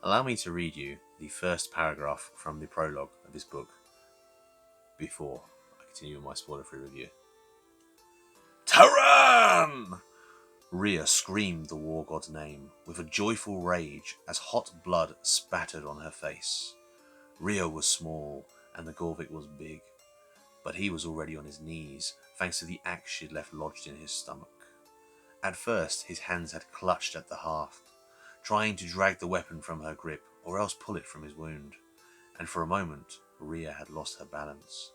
Allow me to read you the first paragraph from the prologue of this book before I continue with my spoiler-free review. Taran! Rhea screamed the war god's name with a joyful rage as hot blood spattered on her face. Rhea was small and the Gorvik was big, but he was already on his knees thanks to the axe she'd left lodged in his stomach. At first, his hands had clutched at the haft, trying to drag the weapon from her grip or else pull it from his wound, and for a moment, Rhea had lost her balance.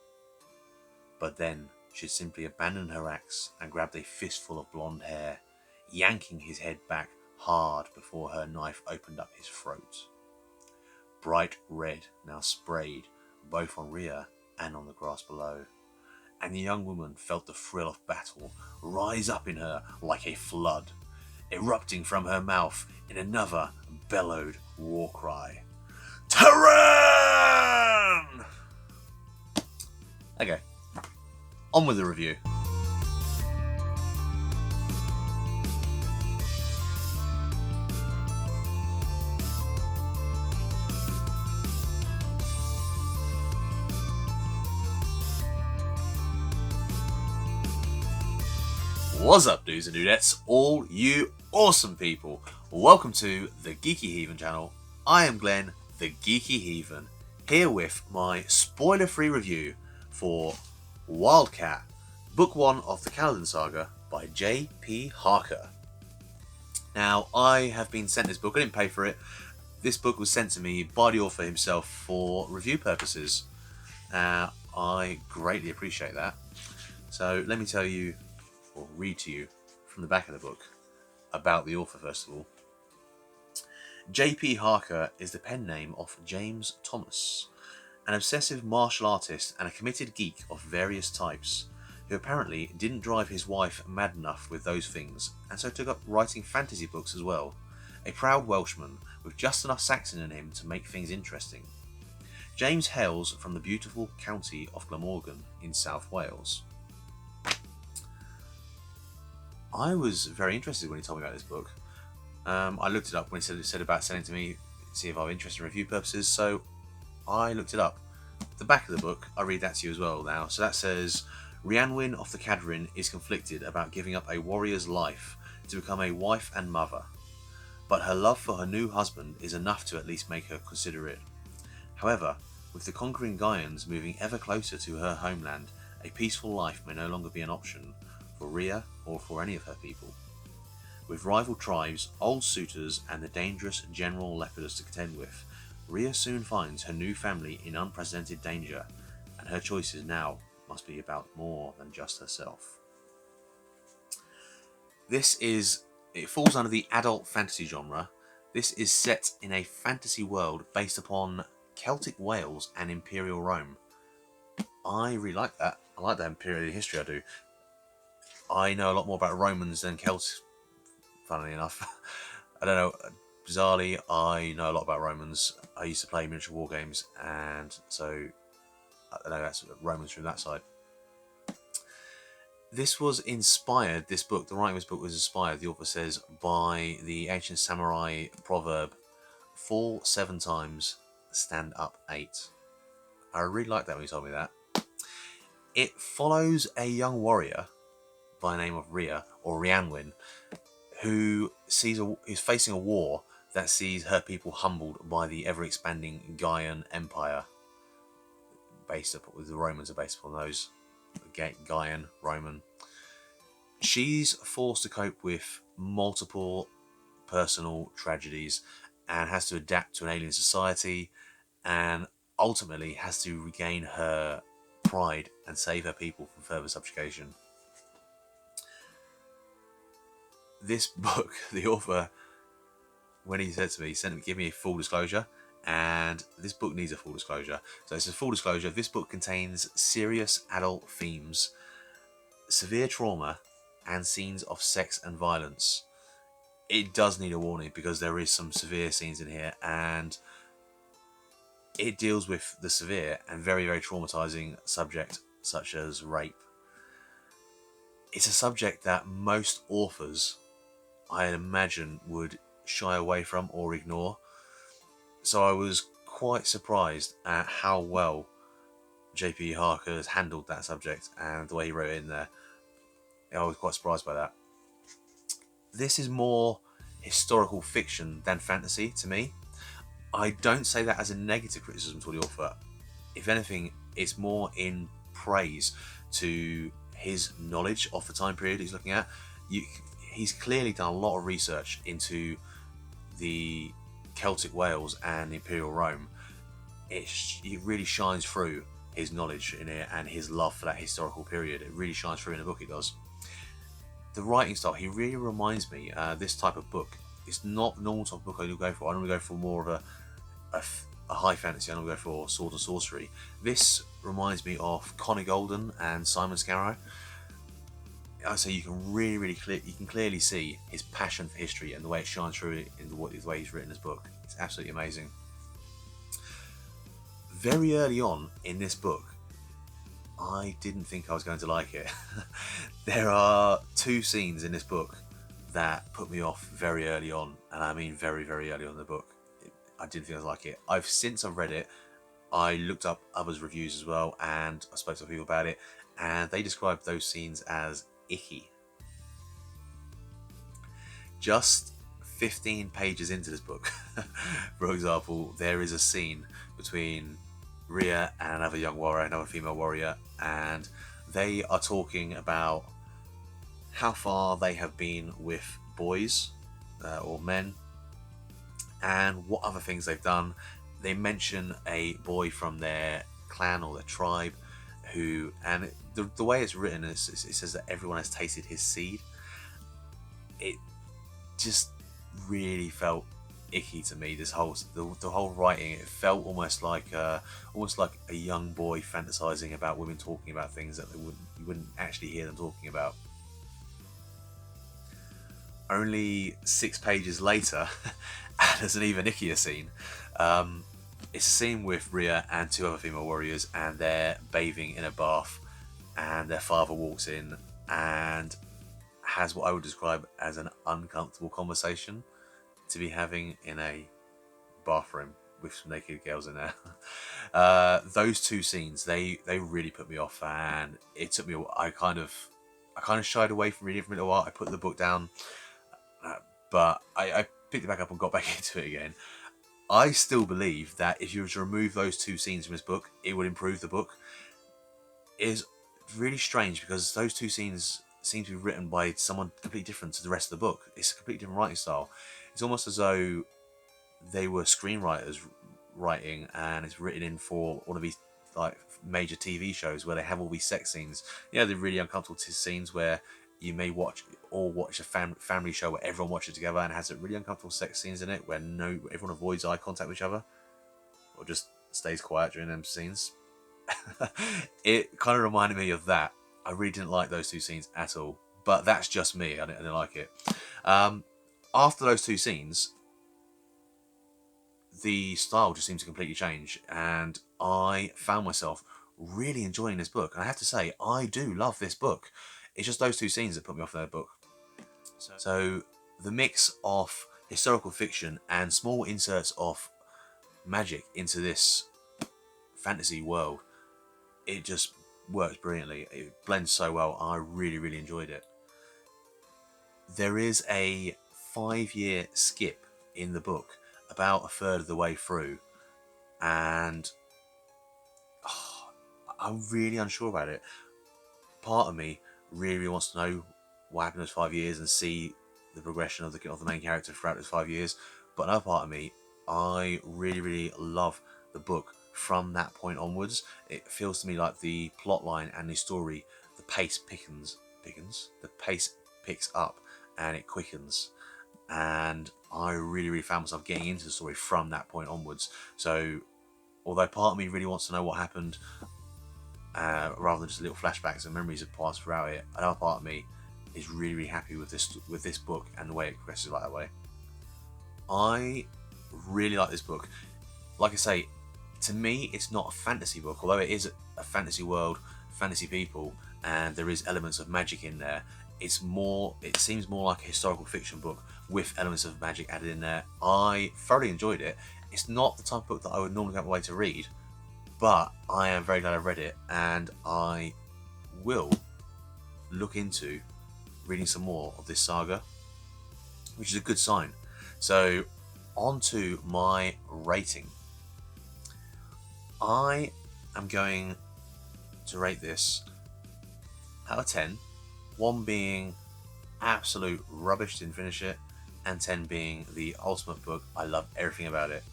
But then, she'd simply abandoned her axe and grabbed a fistful of blonde hair, yanking his head back hard before her knife opened up his throat. Bright red now sprayed both on Rhea and on the grass below, and the young woman felt the thrill of battle rise up in her like a flood, erupting from her mouth in another bellowed war cry. Taran! Okay, on with the review. What's up, dudes and dudettes, all you awesome people? Welcome to the Geeky Heathen channel. I am Glen, the Geeky Heathen, here with my spoiler-free review for Wildcat, Book 1 of the Kaladin Saga by JP Harker. Now, I have been sent this book. I didn't pay for it. This book was sent to me by the author himself for review purposes. I greatly appreciate that. So let me tell you, or read to you from the back of the book about the author first of all. JP Harker is the pen name of James Thomas, an obsessive martial artist and a committed geek of various types, who apparently didn't drive his wife mad enough with those things, and so took up writing fantasy books as well. A proud Welshman with just enough Saxon in him to make things interesting. James hails from the beautiful county of Glamorgan in South Wales. I was very interested when he told me about this book. I looked it up when he said about sending it to me, see if I was interested in review purposes, so I looked it up. The back of the book, I'll read that to you as well now. So that says, Rhiannon of the Cadrin is conflicted about giving up a warrior's life to become a wife and mother, but her love for her new husband is enough to at least make her consider it. However, with the conquering Gaians moving ever closer to her homeland, a peaceful life may no longer be an option for Rhea or for any of her people. With rival tribes, old suitors, and the dangerous general lepers to contend with, Rhea soon finds her new family in unprecedented danger, and her choices now must be about more than just herself. It falls under the adult fantasy genre. This is set in a fantasy world based upon Celtic Wales and Imperial Rome. I really like that. I like that imperial history, I do. I know a lot more about Romans than Celts, funnily enough. I don't know, bizarrely, I know a lot about Romans. I used to play miniature war games, and so I know that's Romans from that side. This was inspired, the writing of this book was inspired, the author says, by the ancient samurai proverb, fall 7 times, stand up 8. I really liked that when he told me that. It follows a young warrior by the name of Rhea, or Rhiannon, who is facing a war that sees her people humbled by the ever-expanding Gaian Empire. The Romans are based upon those. Gaian, Roman. She's forced to cope with multiple personal tragedies and has to adapt to an alien society, and ultimately has to regain her pride and save her people from further subjugation. This book, the author, when he said to me, give me a full disclosure, and this book needs a full disclosure. So it's a full disclosure. This book contains serious adult themes, severe trauma, and scenes of sex and violence. It does need a warning because there is some severe scenes in here, and it deals with the severe and very, very traumatizing subject such as rape. It's a subject that most authors, I imagine, would shy away from or ignore. So I was quite surprised at how well JP Harker has handled that subject and the way he wrote it in there. I was quite surprised by that. This is more historical fiction than fantasy to me. I don't say that as a negative criticism to the author. If anything, it's more in praise to his knowledge of the time period he's looking at. He's clearly done a lot of research into the Celtic Wales and Imperial Rome. It really shines through his knowledge in it and his love for that historical period. It really shines through in the book, it does. The writing style, he really reminds me, this type of book, it's not the normal type of book I go for. I normally go for more of a high fantasy. I normally go for sword and sorcery. This reminds me of Connor Golden and Simon Scarrow. I say you can clearly see his passion for history and the way it shines through in the way he's written his book. It's absolutely amazing. Very early on in this book, I didn't think I was going to like it. There are 2 scenes in this book that put me off very early on, and I mean very, very early on in the book. I didn't think I was like it. Since I've read it, I looked up others' reviews as well, and I spoke to people about it, and they described those scenes as icky. Just 15 pages into this book, for example, there is a scene between Rhea and another young warrior, another female warrior, and they are talking about how far they have been with boys or men and what other things they've done. They mention a boy from their clan or their tribe who, and the way it's written is it says that everyone has tasted his seed. It just really felt icky to me. This whole the whole writing, it felt almost like a young boy fantasizing about women talking about things that you wouldn't actually hear them talking about. Only 6 pages later, there's an even ickier scene. It's a scene with Rhea and 2 other female warriors, and they're bathing in a bath, and their father walks in and has what I would describe as an uncomfortable conversation to be having in a bathroom with some naked girls in there. Those 2 scenes, they really put me off, and it took me. I kind of shied away from reading for a little while. I put the book down, but I picked it back up and got back into it again. I still believe that if you were to remove those 2 scenes from this book, it would improve the book. It is really strange because those 2 scenes seem to be written by someone completely different to the rest of the book. It's a completely different writing style. It's almost as though they were screenwriters writing, and it's written in for one of these like major TV shows where they have all these sex scenes. You know, the really uncomfortable scenes where you may watch a family show where everyone watches together and has really uncomfortable sex scenes in it where everyone avoids eye contact with each other or just stays quiet during them scenes. It kind of reminded me of that. I really didn't like those 2 scenes at all, but that's just me. I didn't like it. After those 2 scenes, the style just seemed to completely change, and I found myself really enjoying this book. And I have to say, I do love this book. It's just those 2 scenes that put me off their book. So the mix of historical fiction and small inserts of magic into this fantasy world, it just works brilliantly. It blends so well. I really, really enjoyed it. There is a 5-year skip in the book, about a third of the way through, and I'm really unsure about it. Part of me really wants to know what happened in those 5 years and see the progression of the main character throughout those 5 years. But another part of me, I really, really love the book from that point onwards. It feels to me like the plot line and the story, the pace picks up and it quickens. And I really, really found myself getting into the story from that point onwards. So, although part of me really wants to know what happened, rather than just little flashbacks and memories of past throughout it, another part of me is really, really happy with this book and the way it progresses like that way. I really like this book. Like I say, to me, it's not a fantasy book, although it is a fantasy world, fantasy people, and there is elements of magic in there. It seems more like a historical fiction book with elements of magic added in there. I thoroughly enjoyed it. It's not the type of book that I would normally go away to read, but I am very glad I read it, and I will look into reading some more of this saga, which is a good sign. So, on to my rating. I am going to rate this out of 10, 1 being absolute rubbish, didn't finish it, and 10 being the ultimate book. I love everything about it.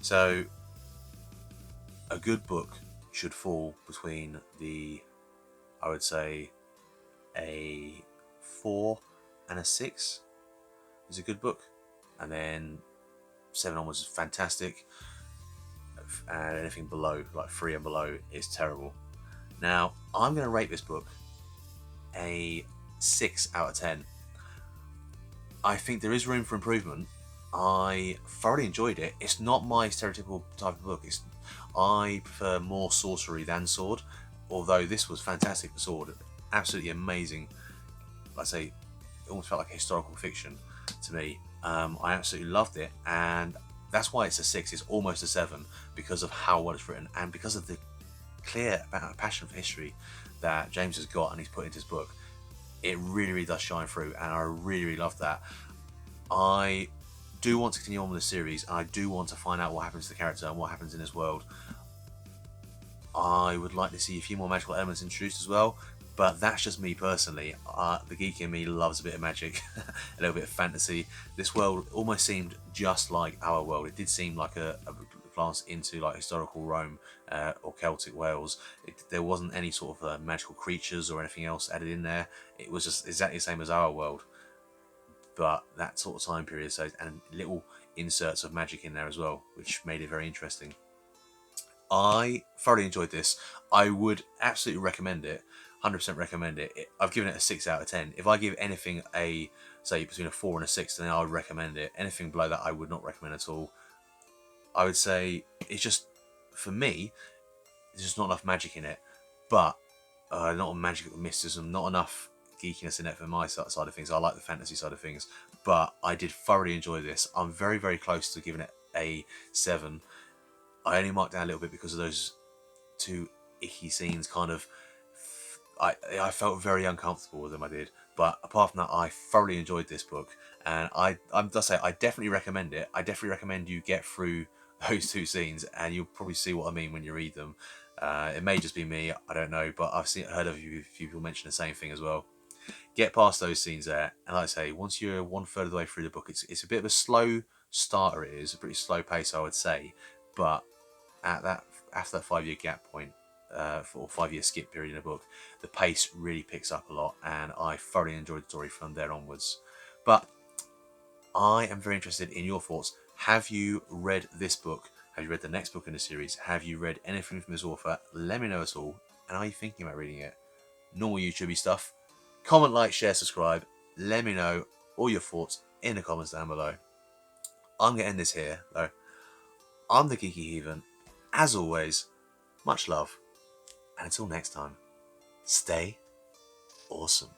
So, a good book should fall between I would say, a 4 and a 6 is a good book, and then 7 onwards is fantastic, and anything below, like 3 and below, is terrible. Now, I'm going to rate this book a 6 out of 10. I think there is room for improvement. I thoroughly enjoyed it. It's not my stereotypical type of book. I prefer more sorcery than sword, although this was fantastic for sword. Absolutely amazing. Like I say, it almost felt like historical fiction to me. I absolutely loved it, and that's why it's a 6. It's almost a 7 because of how well it's written and because of the clear passion for history that James has got and he's put into his book. It really, really does shine through, and I really, really love that. I do want to continue on with the series, and I do want to find out what happens to the character and what happens in this world. I would like to see a few more magical elements introduced as well, but that's just me personally. The geek in me loves a bit of magic, a little bit of fantasy. This world almost seemed just like our world. It did seem like a glance into like historical Rome or Celtic Wales. There wasn't any sort of magical creatures or anything else added in there. It was just exactly the same as our world, but that sort of time period, so, and little inserts of magic in there as well, which made it very interesting. I thoroughly enjoyed this. I would absolutely recommend it. 100% recommend it. I've given it a 6 out of 10. If I give anything a, say, between a 4 and a 6, then I would recommend it. Anything below that, I would not recommend at all. I would say it's just, for me, there's just not enough magic in it. But, not magic mysticism, not enough geekiness in it for my side of things. I like the fantasy side of things. But I did thoroughly enjoy this. I'm very, very close to giving it a 7. I only marked down a little bit because of those 2 icky scenes. Kind of, I felt very uncomfortable with them. I did, but apart from that, I thoroughly enjoyed this book, and I'm just say I definitely recommend it. I definitely recommend you get through those 2 scenes, and you'll probably see what I mean when you read them. It may just be me, I don't know, but I've heard of a few people mention the same thing as well. Get past those scenes there, and like I say, once you're 1/3 of the way through the book, it's a bit of a slow starter. It is a pretty slow pace, I would say, but after that 5-year gap point, or 5-year skip period in the book, the pace really picks up a lot, and I thoroughly enjoyed the story from there onwards. But I am very interested in your thoughts. Have you read this book? Have you read the next book in the series? Have you read anything from this author? Let me know at all. And are you thinking about reading it? Normal YouTubey stuff. Comment, like, share, subscribe. Let me know all your thoughts in the comments down below. I'm going to end this here, though. I'm the Geeky Heathen. As always, much love. And until next time, stay awesome.